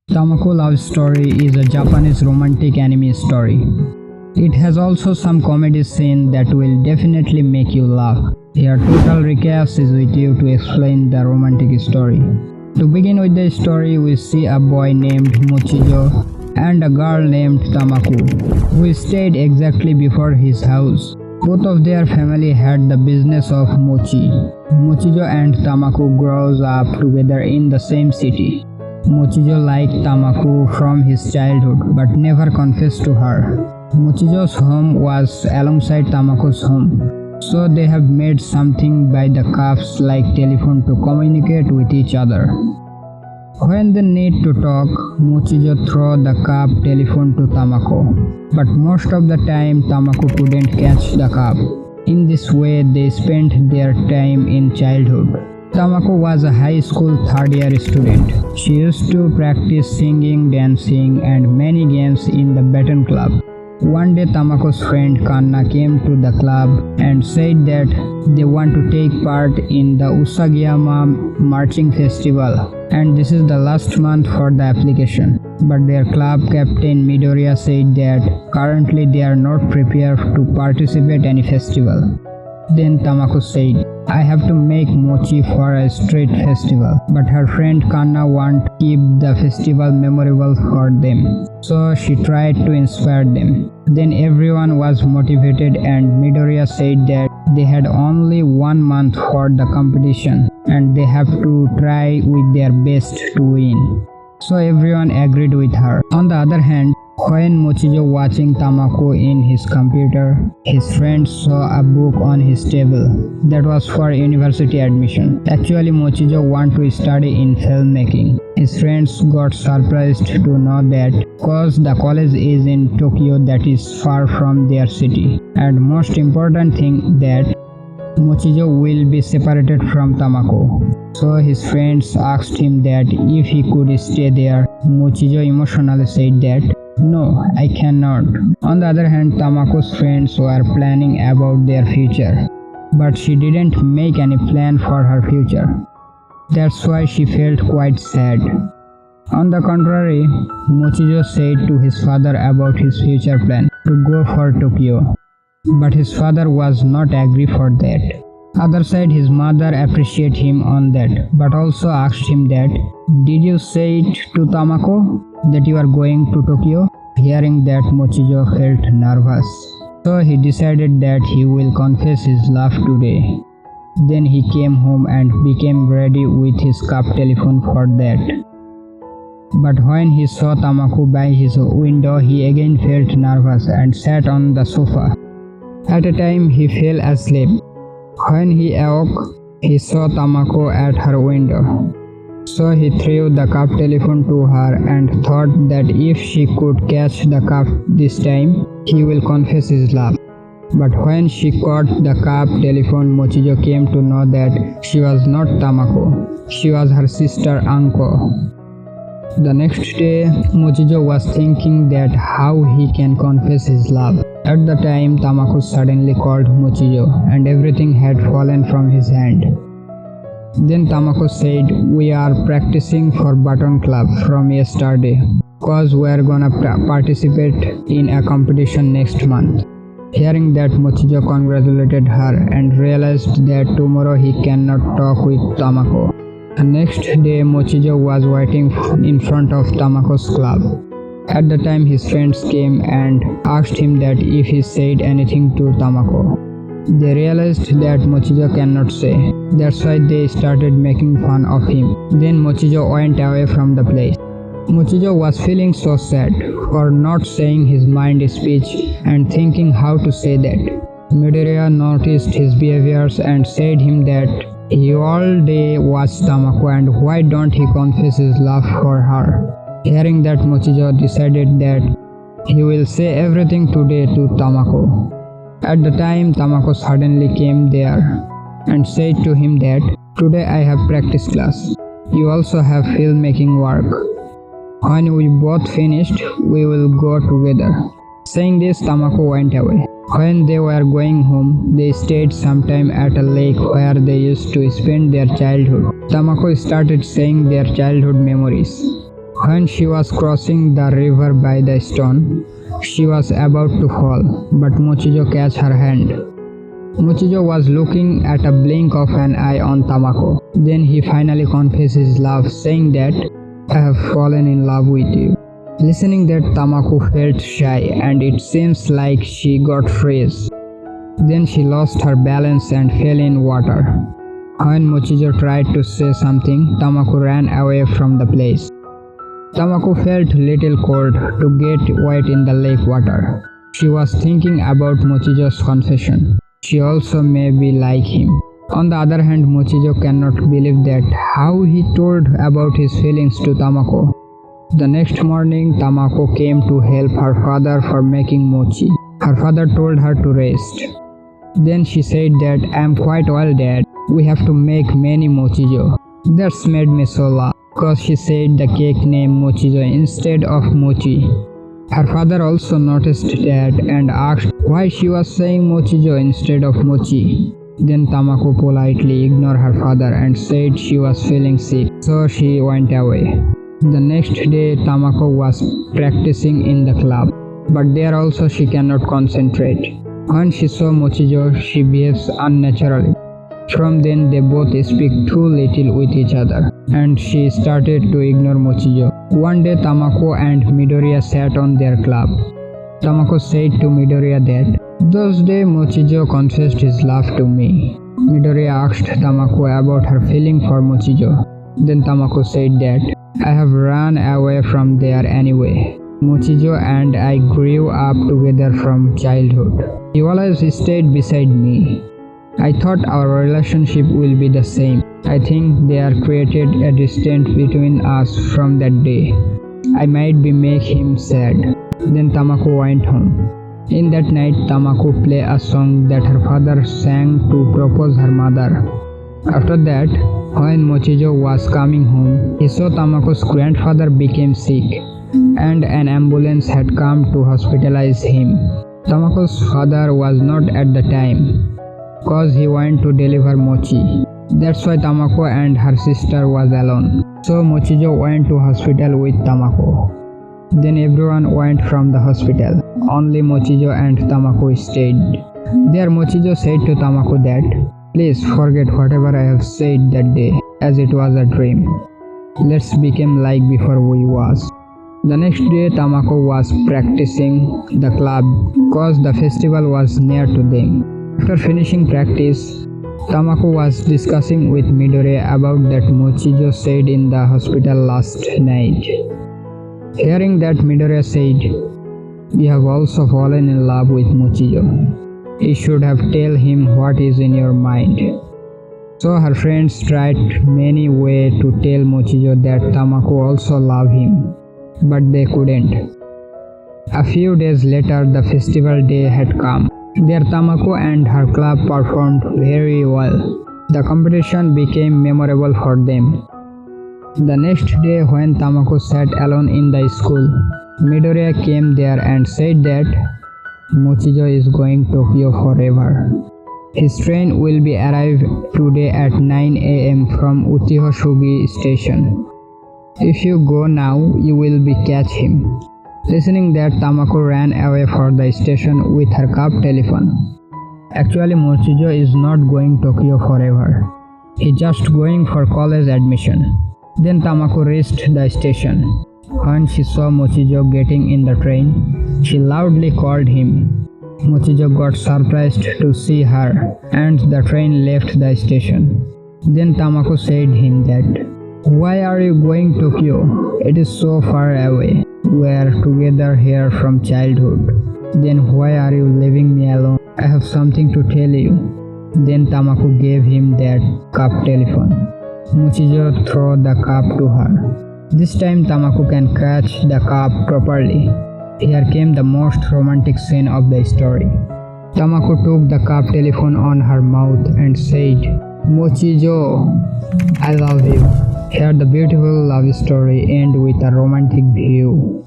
Tamako Love Story is a Japanese romantic anime story. It has also some comedy scene that will definitely make you laugh. Here total recast is with you to explain the romantic story. To begin with the story, we see a boy named Mochijo and a girl named Tamako, who stayed exactly before his house. Both of their family had the business of mochi. Mochijo and Tamako grows up together in the same city. Mochijo liked Tamako from his childhood but never confessed to her. Mochijo's home was alongside Tamako's home, so they have made something by the cuffs like telephone to communicate with each other. When they need to talk, Mochijo throw the cup telephone to Tamako, but most of the time Tamako couldn't catch the cup. In this way, they spent their time in childhood. Tamako was a high school third-year student. She used to practice singing, dancing, and many games in the badminton club. One day, Tamako's friend Kanna came to the club and said that they want to take part in the Usagiyama marching festival, and this is the last month for the application. But their club captain Midoriya said that currently they are not prepared to participate any festival. Then Tamako said, I have to make mochi for a street festival, but her friend Kanna won't keep the festival memorable for them, so she tried to inspire them. Then everyone was motivated and Midoriya said that they had only 1 month for the competition and they have to try with their best to win. So everyone agreed with her. On the other hand, when Mochijo watching Tamako in his computer, his friend saw a book on his table that was for university admission. Actually, Mochijo wanted to study in filmmaking. His friends got surprised to know that because the college is in Tokyo, that is far from their city. And most important thing that Mochijo will be separated from Tamako. So his friends asked him that if he could stay there. Mochijo emotionally said that no, I cannot. On the other hand, Tamako's friends were planning about their future, but she didn't make any plan for her future. That's why she felt quite sad. On the contrary, Mochijo said to his father about his future plan to go for Tokyo, but his father was not agree for that. Other side, his mother appreciated him on that, but also asked him that, did you say it to Tamako that you are going to Tokyo? Hearing that, Mochijo felt nervous, so he decided that he will confess his love today. Then he came home and became ready with his cup telephone for that. But when he saw Tamako by his window, he again felt nervous and sat on the sofa. At a time, he fell asleep. When he awoke, he saw Tamako at her window. So he threw the cup telephone to her and thought that if she could catch the cup this time, he will confess his love. But when she caught the cup telephone, Mochijo came to know that she was not Tamako. She was her sister Anko. The next day, Mochijo was thinking that how he can confess his love. At the time, Tamako suddenly called Mochijo and everything had fallen from his hand. Then Tamako said, we are practicing for badminton club from yesterday cause we are gonna participate in a competition next month. Hearing that, Mochijo congratulated her and realized that tomorrow he cannot talk with Tamako. The next day, Mochijo was waiting in front of Tamako's club. At the time, his friends came and asked him that if he said anything to Tamako. They realized that Mochijo cannot say. That's why they started making fun of him. Then Mochijo went away from the place. Mochijo was feeling so sad for not saying his mind speech and thinking how to say that. Midoriya noticed his behaviors and said him that he all day watched Tamako and why don't he confess his love for her. Hearing that, Mochijo decided that he will say everything today to Tamako. At the time, Tamako suddenly came there and said to him that, today I have practice class. You also have filmmaking work. When we both finished, we will go together. Saying this, Tamako went away. When they were going home, they stayed sometime at a lake where they used to spend their childhood. Tamako started saying their childhood memories. When she was crossing the river by the stone, she was about to fall, but Mochijo catch her hand. Mochijo was looking at a blink of an eye on Tamako. Then he finally confessed his love, saying that, "I have fallen in love with you." Listening that, Tamako felt shy and it seems like she got freeze. Then she lost her balance and fell in water. When Mochijo tried to say something, Tamako ran away from the place. Tamako felt little cold to get wet in the lake water. She was thinking about Mochijo's confession. She also may be like him. On the other hand, Mochijo cannot believe that how he told about his feelings to Tamako. The next morning, Tamako came to help her father for making mochi. Her father told her to rest. Then she said that, "I'm quite well, Dad. We have to make many mochijo." That's made me so laugh, because she said the cake name mochijo instead of mochi. Her father also noticed that and asked why she was saying mochijo instead of mochi. Then Tamako politely ignored her father and said she was feeling sick, so she went away. The next day, Tamako was practicing in the club, but there also she cannot concentrate. When she saw Mochijo, she behaves unnaturally. From then, they both speak too little with each other, and she started to ignore Mochijo. One day, Tamako and Midoriya sat on their club. Tamako said to Midoriya that, "Those days Mochijo confessed his love to me." Midoriya asked Tamako about her feeling for Mochijo. Then Tamako said that, "I have run away from there anyway. Mochijo and I grew up together from childhood. He always stayed beside me. I thought our relationship will be the same. I think they are created a distance between us from that day. I might be make him sad." Then Tamako went home. In that night, Tamako played a song that her father sang to propose her mother. After that, when Mochijo was coming home, he saw Tamako's grandfather became sick, and an ambulance had come to hospitalize him. Tamako's father was not at the time, cause he went to deliver mochi. That's why Tamako and her sister was alone. So Mochijo went to hospital with Tamako. Then everyone went from the hospital. Only Mochijo and Tamako stayed. There Mochijo said to Tamako that, "Please forget whatever I have said that day, as it was a dream. Let's become like before we was." The next day Tamako was practicing the club cause the festival was near to them. After finishing practice, Tamako was discussing with Midoriya about that Mochijo said in the hospital last night. Hearing that, Midoriya said, "You have also fallen in love with Mochijo. You should have tell him what is in your mind." So her friends tried many ways to tell Mochijo that Tamako also loved him, but they couldn't. A few days later, the festival day had come. There Tamako and her club performed very well. The competition became memorable for them. The next day, when Tamako sat alone in the school, Midoriya came there and said that Mochijo is going Tokyo forever. His train will be arrive today at 9 a.m. from Uchiho station. If you go now, you will be catch him. Listening that, Tamako ran away for the station with her cup telephone. Actually, Mochijo is not going Tokyo forever. He just going for college admission. Then Tamako reached the station. When she saw Mochijo getting in the train, she loudly called him. Mochijo got surprised to see her, and the train left the station. Then Tamako said him that, "Why are you going to Tokyo? It is so far away. We are together here from childhood. Then why are you leaving me alone? I have something to tell you." Then Tamako gave him that cup telephone. Mochijo threw the cup to her. This time Tamako can catch the cup properly. Here came the most romantic scene of the story. Tamako took the cup telephone on her mouth and said, "Mochijo, I love you." Here the beautiful love story ends with a romantic view.